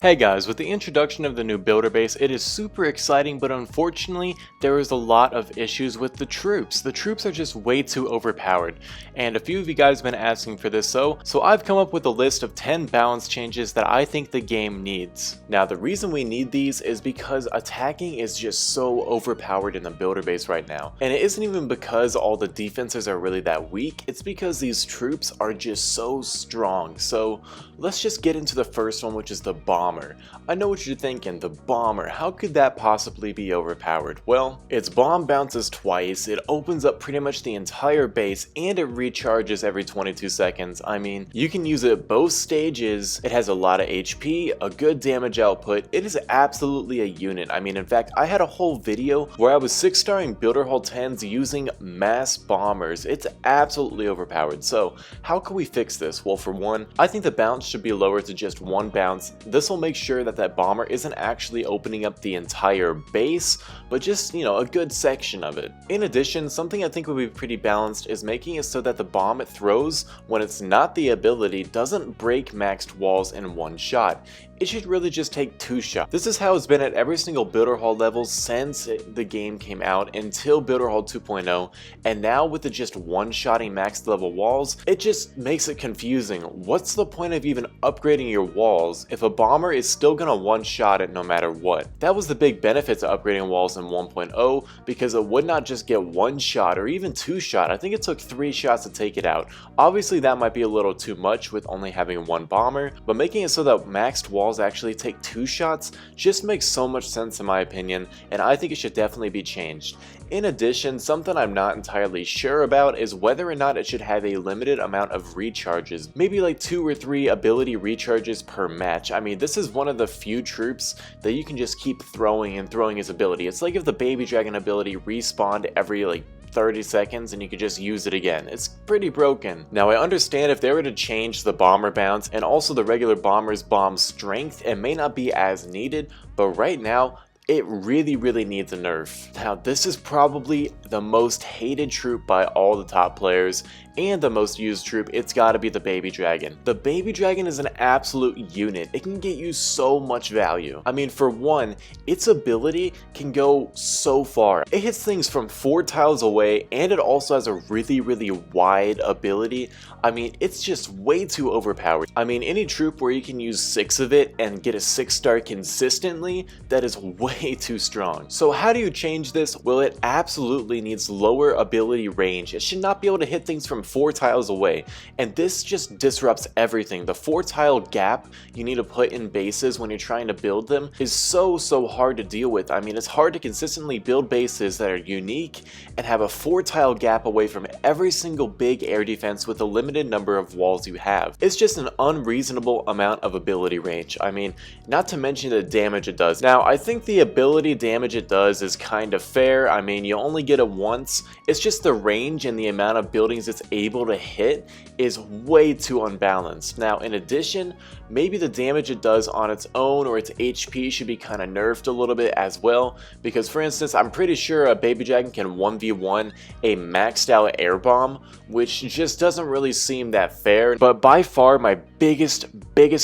Hey guys, with the introduction of the new Builder base, it is super exciting, but unfortunately, there is a lot of issues with the troops. The troops are just way too overpowered, and a few of you guys have been asking for this, so I've come up with a list of 10 balance changes that I think the game needs. Now, the reason we need these is because attacking is just so overpowered in the Builder base right now, and it isn't even because all the defenses are really that weak, it's because these troops are just so strong. So let's just get into the first one, which is the bomber. I know what you're thinking, the bomber, how could that possibly be overpowered? Well, its bomb bounces twice, it opens up pretty much the entire base, and it recharges every 22 seconds. I mean, you can use it both stages, it has a lot of HP, a good damage output, it is absolutely a unit. I mean, in fact, I had a whole video where I was 6-starring Builder Hall 10s using mass bombers. It's absolutely overpowered. So, how can we fix this? Well, for one, I think the bounce should be lowered to just one bounce. This will make sure that that bomber isn't actually opening up the entire base, but just, a good section of it. In addition, something I think would be pretty balanced is making it so that the bomb it throws, when it's not the ability, doesn't break maxed walls in one shot. It should really just take 2 shots. This is how it's been at every single Builder Hall level since the game came out until Builder Hall 2.0, and now with the just one-shotting maxed level walls, it just makes it confusing. What's the point of even upgrading your walls if a bomber is still gonna one-shot it no matter what? That was the big benefit to upgrading walls in 1.0, because it would not just get 1 shot or even 2 shot. I think it took 3 shots to take it out. Obviously that might be a little too much with only having 1 bomber, but making it so that maxed walls actually take 2 shots just makes so much sense in my opinion, and I think it should definitely be changed. In addition, something I'm not entirely sure about is whether or not it should have a limited amount of recharges, maybe like 2 or 3 ability recharges per match. I mean, this is one of the few troops that you can just keep throwing and throwing his ability. It's like if the baby dragon ability respawned every 30 seconds and you could just use it again. It's pretty broken. Now, I understand if they were to change the bomber bounce and also the regular bomber's bomb strength, it may not be as needed, but right now, it really needs a nerf. Now, this is probably the most hated troop by all the top players, and the most used troop. It's gotta be the baby dragon. The baby dragon is an absolute unit. It can get you so much value. I mean, for one, its ability can go so far. It hits things from 4 tiles away, and it also has a really wide ability. I mean, it's just way too overpowered. I mean, any troop where you can use 6 of it and get a 6-star consistently, that is way too strong. So how do you change this? Well, it absolutely needs lower ability range. It should not be able to hit things from 4 tiles away, and this just disrupts everything. The 4-tile gap you need to put in bases when you're trying to build them is so hard to deal with. I mean, it's hard to consistently build bases that are unique and have a 4-tile gap away from every single big air defense with a limited number of walls you have. It's just an unreasonable amount of ability range. I mean, not to mention the damage it does. Now, I think the ability damage it does is kind of fair. I mean, you only get it once. It's just the range and the amount of buildings it's able to hit is way too unbalanced. Now, in addition, maybe the damage it does on its own or its HP should be kind of nerfed a little bit as well, because for instance, I'm pretty sure a baby dragon can 1v1 a maxed out air bomb, which just doesn't really seem that fair. But by far my biggest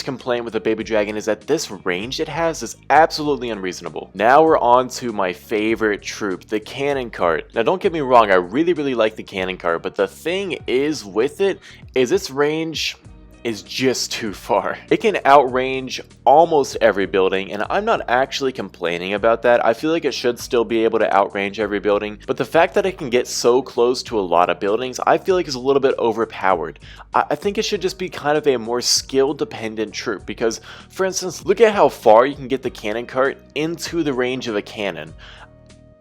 complaint with the baby dragon is that this range it has is absolutely unreasonable. Now we're on to my favorite troop, the cannon cart. Now don't get me wrong, I really like the cannon cart, but the thing is with it is its range is just too far. It can outrange almost every building, and I'm not actually complaining about that. I feel like it should still be able to outrange every building, but the fact that it can get so close to a lot of buildings, I feel like is a little bit overpowered. I think it should just be kind of a more skill-dependent troop, because, for instance, look at how far you can get the cannon cart into the range of a cannon.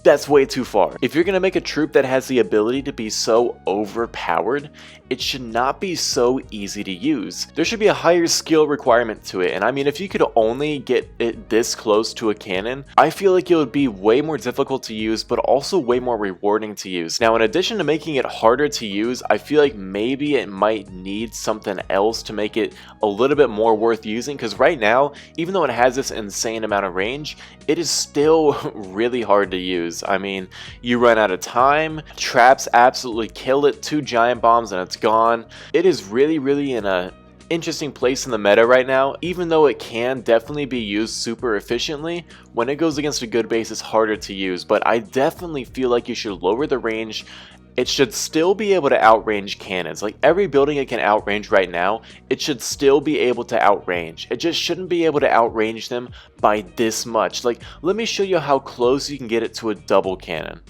That's way too far. If you're gonna make a troop that has the ability to be so overpowered, it should not be so easy to use. There should be a higher skill requirement to it, and I mean, if you could only get it this close to a cannon, I feel like it would be way more difficult to use, but also way more rewarding to use. Now, in addition to making it harder to use, I feel like maybe it might need something else to make it a little bit more worth using, because right now, even though it has this insane amount of range, it is still really hard to use. I mean, you run out of time, traps absolutely kill it, 2 giant bombs and it's gone. It is really in a interesting place in the meta right now. Even though it can definitely be used super efficiently, when it goes against a good base it's harder to use, but I definitely feel like you should lower the range. It should still be able to outrange cannons. Like every building it can outrange right now, it should still be able to outrange. It just shouldn't be able to outrange them by this much. Like, let me show you how close you can get it to a double cannon.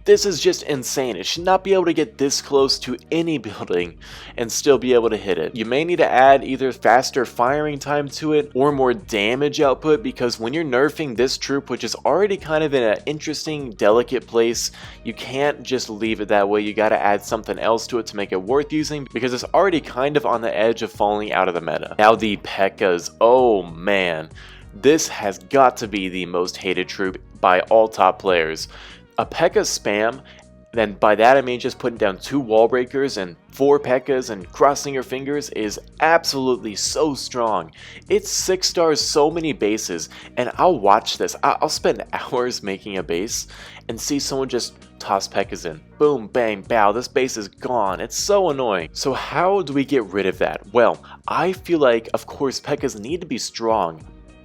This is just insane. It should not be able to get this close to any building and still be able to hit it. You may need to add either faster firing time to it or more damage output, because when you're nerfing this troop, which is already kind of in an interesting, delicate place, you can't just leave it that way. You gotta add something else to it to make it worth using, because it's already kind of on the edge of falling out of the meta. Now the P.E.K.K.A.s, oh man. This has got to be the most hated troop by all top players. A P.E.K.K.A spam, then by that I mean just putting down 2 wall breakers and 4 P.E.K.K.As and crossing your fingers, is absolutely so strong. It's 6 stars so many bases, and I'll watch this. I'll spend hours making a base and see someone just toss P.E.K.K.As in. Boom, bang, bow, this base is gone. It's so annoying. So how do we get rid of that? Well, I feel like, of course, P.E.K.K.As need to be strong,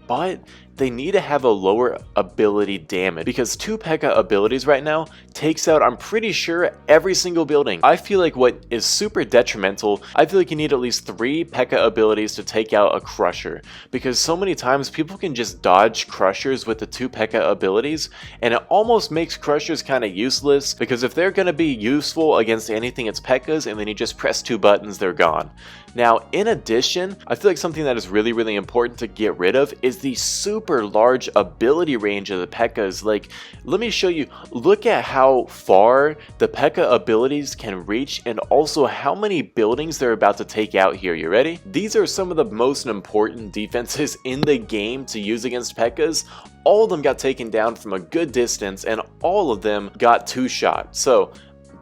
but they need to have a lower ability damage, because 2 P.E.K.K.A abilities right now takes out, I'm pretty sure, every single building. I feel like what is super detrimental, I feel like you need at least 3 P.E.K.K.A abilities to take out a crusher, because so many times people can just dodge crushers with the 2 P.E.K.K.A abilities, and it almost makes crushers kind of useless, because if they're going to be useful against anything, it's P.E.K.K.As, and then you just press 2 buttons, they're gone. Now, in addition, I feel like something that is really important to get rid of is the super large ability range of the P.E.K.K.As. Like, let me show you. Look at how far the P.E.K.K.A abilities can reach, and also how many buildings they're about to take out here. You ready? These are some of the most important defenses in the game to use against P.E.K.K.As. All of them got taken down from a good distance, and all of them got 2-shot. So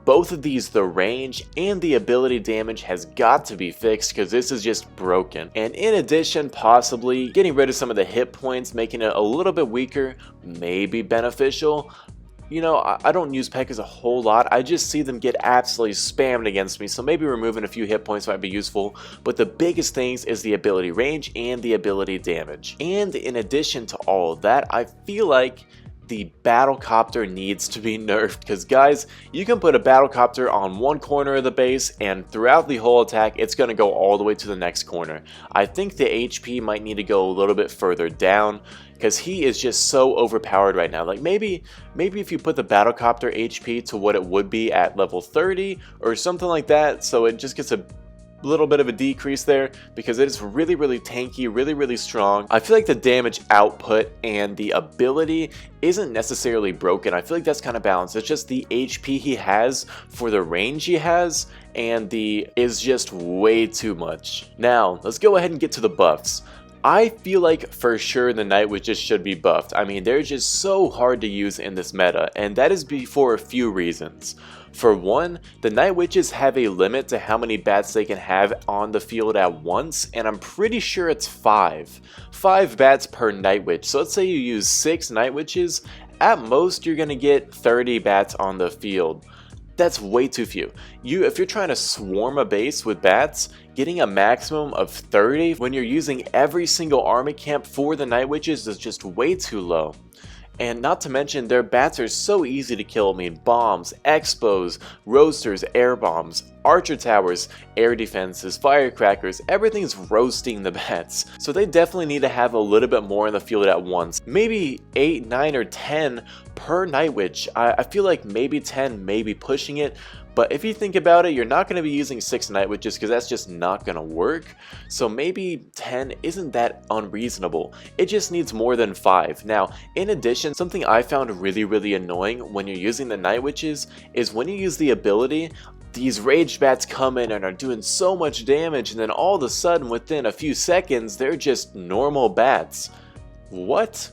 both of these, the range and the ability damage, has got to be fixed, because this is just broken. And in addition, possibly getting rid of some of the hit points, making it a little bit weaker, may be beneficial. You know, I don't use P.E.K.K.As a whole lot. I just see them get absolutely spammed against me, so maybe removing a few hit points might be useful. But the biggest things is the ability range and the ability damage. And in addition to all of that, I feel like the battlecopter needs to be nerfed, because guys, you can put a battlecopter on one corner of the base, and throughout the whole attack it's going to go all the way to the next corner. I think the HP might need to go a little bit further down, because he is just so overpowered right now. Like maybe if you put the battlecopter HP to what it would be at level 30 or something like that, so it just gets a little bit of a decrease there, because it is really tanky, really strong. I feel like the damage output and the ability isn't necessarily broken. I feel like that's kind of balanced. It's just the HP he has for the range he has, and the is just way too much. Now let's go ahead and get to the buffs. I feel like for sure the Night Witches should be buffed. I mean, they're just so hard to use in this meta, and that is for a few reasons. For one, the Night Witches have a limit to how many bats they can have on the field at once, and I'm pretty sure it's 5. 5 bats per Night Witch. So let's say you use 6 Night Witches, at most you're gonna get 30 bats on the field. That's way too few. If you're trying to swarm a base with bats, getting a maximum of 30 when you're using every single army camp for the Night Witches is just way too low. And not to mention, their bats are so easy to kill. I mean, bombs, expos, roasters, air bombs, archer towers, air defenses, firecrackers, everything's roasting the bats. So they definitely need to have a little bit more in the field at once. Maybe 8, 9, or 10 per Night Witch. I feel like maybe 10, maybe pushing it. But if you think about it, you're not going to be using 6 Night Witches, because that's just not going to work. So maybe 10 isn't that unreasonable. It just needs more than 5. Now, in addition, something I found really annoying when you're using the Night Witches is when you use the ability, these raged bats come in and are doing so much damage, and then all of a sudden, within a few seconds, they're just normal bats. What?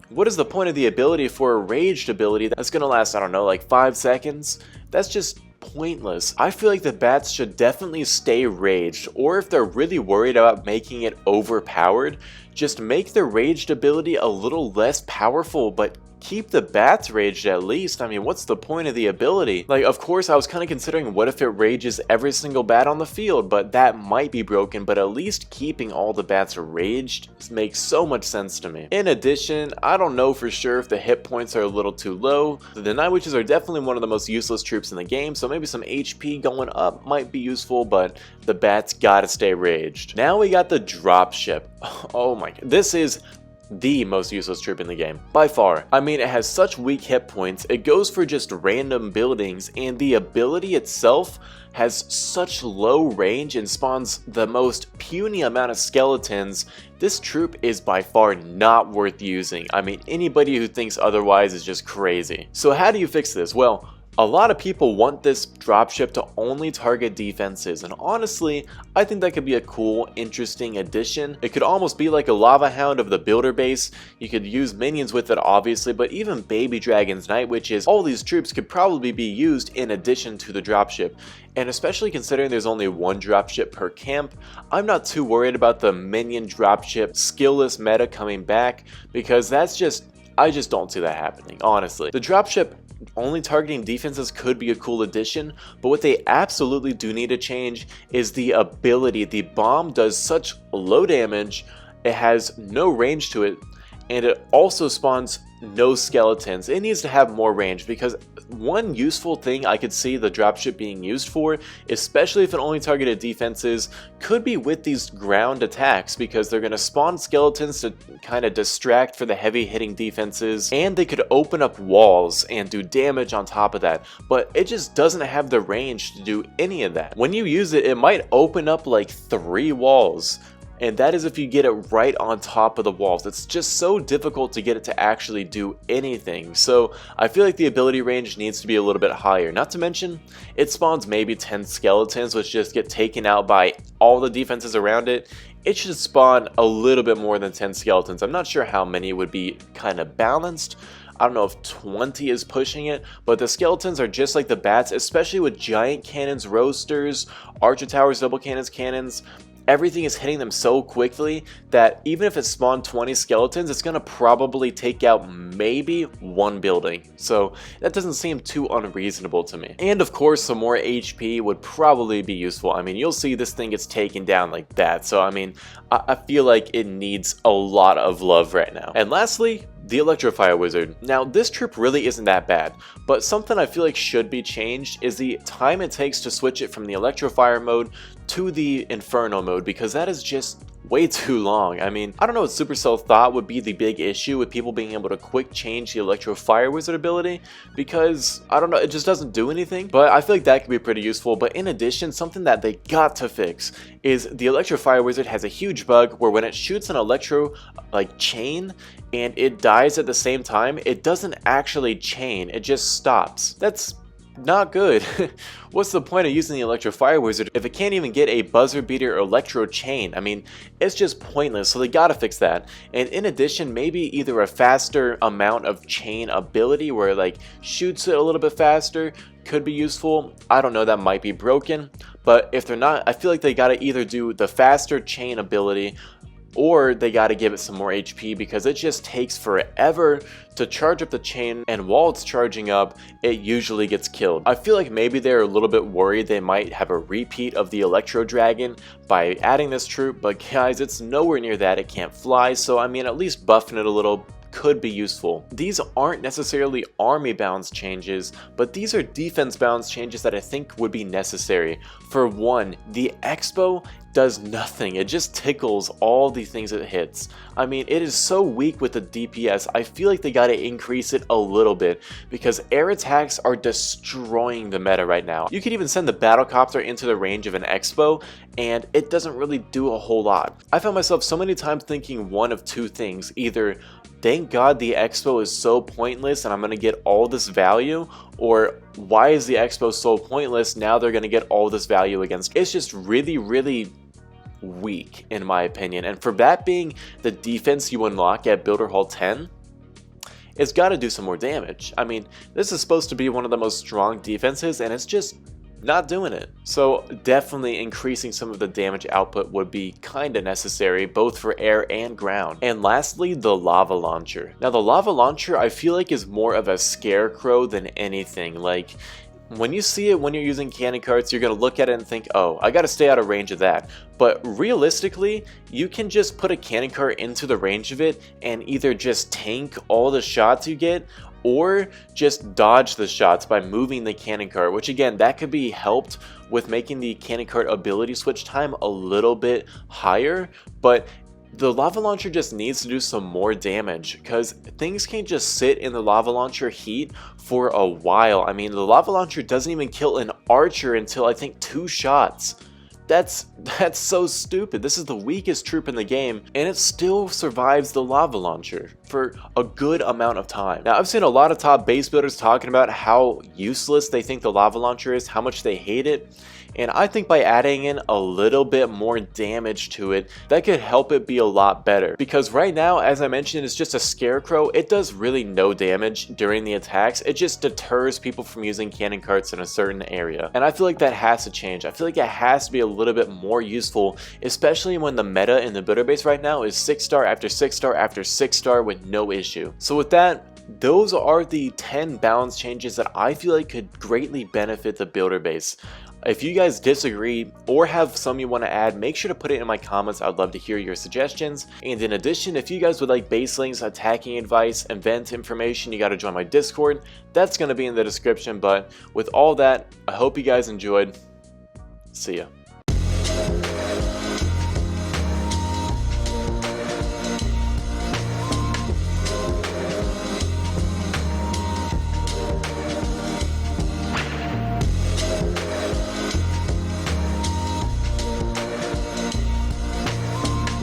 What is the point of the ability for a raged ability that's going to last, I don't know, like 5 seconds? That's just pointless. I feel like the bats should definitely stay raged, or if they're really worried about making it overpowered, just make the raged ability a little less powerful, but keep the bats raged at least. I mean, what's the point of the ability? Like, of course, I was kind of considering what if it rages every single bat on the field, but that might be broken, but at least keeping all the bats raged makes so much sense to me. In addition, I don't know for sure if the hit points are a little too low. The Night Witches are definitely one of the most useless troops in the game, so maybe some HP going up might be useful, but the bats gotta stay raged. Now we got the dropship. Oh my god, this is the most useless troop in the game, by far. I mean, it has such weak hit points, it goes for just random buildings, and the ability itself has such low range and spawns the most puny amount of skeletons. This troop is by far not worth using. I mean, anybody who thinks otherwise is just crazy. So how do you fix this? Well, a lot of people want this dropship to only target defenses, and honestly, I think that could be a cool, interesting addition. It could almost be like a lava hound of the builder base. You could use minions with it obviously, but even baby dragons, night witches, all these troops could probably be used in addition to the dropship. And especially considering there's only one dropship per camp, I'm not too worried about the minion dropship skillless meta coming back, because I just don't see that happening, honestly. The dropship only targeting defenses could be a cool addition, but what they absolutely do need to change is the ability. The bomb does such low damage, it has no range to it, and it also spawns no skeletons. It needs to have more range, because one useful thing I could see the dropship being used for, especially if it only targeted defenses, could be with these ground attacks, because they're going to spawn skeletons to kind of distract for the heavy hitting defenses, and they could open up walls and do damage on top of that, but it just doesn't have the range to do any of that. When you use it, it might open up like 3 walls, and that is if you get it right on top of the walls. It's just so difficult to get it to actually do anything. So I feel like the ability range needs to be a little bit higher. Not to mention, it spawns maybe 10 skeletons, which just get taken out by all the defenses around it. It should spawn a little bit more than 10 skeletons. I'm not sure how many would be kind of balanced. I don't know if 20 is pushing it, but the skeletons are just like the bats, especially with giant cannons, roasters, archer towers, double cannons. Everything is hitting them so quickly that even if it spawned 20 skeletons, it's going to probably take out maybe 1 building. So that doesn't seem too unreasonable to me. And of course, some more HP would probably be useful. I mean, you'll see this thing gets taken down like that. So I mean, I feel like it needs a lot of love right now. And lastly, the Electrofire Wizard. Now, this troop really isn't that bad, but something I feel like should be changed is the time it takes to switch it from the Electrofire mode to the Inferno mode, because that is just way too long. I mean, I don't know what Supercell thought would be the big issue with people being able to quick change the Electrofire Wizard ability, because I don't know, it just doesn't do anything, but I feel like that could be pretty useful. But in addition, something that they got to fix is the Electrofire Wizard has a huge bug where when it shoots an electro chain and it dies at the same time, it doesn't actually chain, it just stops. That's not good. What's the point of using the Electrofire Wizard if it can't even get a buzzer beater electro chain? I mean, it's just pointless, so they gotta fix that. And in addition, maybe either a faster amount of chain ability where it like shoots it a little bit faster could be useful. I don't know, that might be broken, but if they're not, I feel like they gotta either do the faster chain ability or they gotta give it some more HP, because it just takes forever to charge up the chain, and while it's charging up, it usually gets killed. I feel like maybe they're a little bit worried they might have a repeat of the Electro Dragon by adding this troop, but guys, it's nowhere near that. It can't fly, so I mean, at least buffing it a little could be useful. These aren't necessarily army balance changes, but these are defense balance changes that I think would be necessary. For one, the Expo does nothing. It just tickles all the things it hits. I mean, it is so weak with the DPS. I feel like they gotta increase it a little bit, because air attacks are destroying the meta right now. You could even send the Battlecopter into the range of an Expo, and it doesn't really do a whole lot. I found myself so many times thinking one of two things: either thank God the Expo is so pointless and I'm gonna get all this value, or why is the Expo so pointless, now they're gonna get all this value against. It's just really weak in my opinion, and for that being the defense you unlock at Builder Hall 10, it's got to do some more damage. I mean, this is supposed to be one of the most strong defenses, and it's just not doing it. So definitely increasing some of the damage output would be kinda necessary, both for air and ground. And lastly, the lava launcher. Now the lava launcher I feel like is more of a scarecrow than anything. Like, when you see it when you're using cannon carts, you're going to look at it and think, oh, I got to stay out of range of that. But realistically, you can just put a cannon cart into the range of it and either just tank all the shots you get, or just dodge the shots by moving the cannon cart, which again, that could be helped with making the cannon cart ability switch time a little bit higher. But the lava launcher just needs to do some more damage, because things can't just sit in the lava launcher heat for a while. I mean, the lava launcher doesn't even kill an archer until I think 2 shots. That's so stupid. This is the weakest troop in the game, and it still survives the lava launcher for a good amount of time. Now, I've seen a lot of top base builders talking about how useless they think the lava launcher is, how much they hate it. And I think by adding in a little bit more damage to it, that could help it be a lot better. Because right now, as I mentioned, it's just a scarecrow. It does really no damage during the attacks. It just deters people from using cannon carts in a certain area. And I feel like that has to change. I feel like it has to be a little bit more useful, especially when the meta in the Builder base right now is 6-star after 6-star after 6-star with no issue. So with that, those are the 10 balance changes that I feel like could greatly benefit the Builder base. If you guys disagree or have some you want to add, make sure to put it in my comments. I'd love to hear your suggestions. And in addition, if you guys would like base links, attacking advice, event information, you got to join my Discord. That's going to be in the description. But with all that, I hope you guys enjoyed. See ya.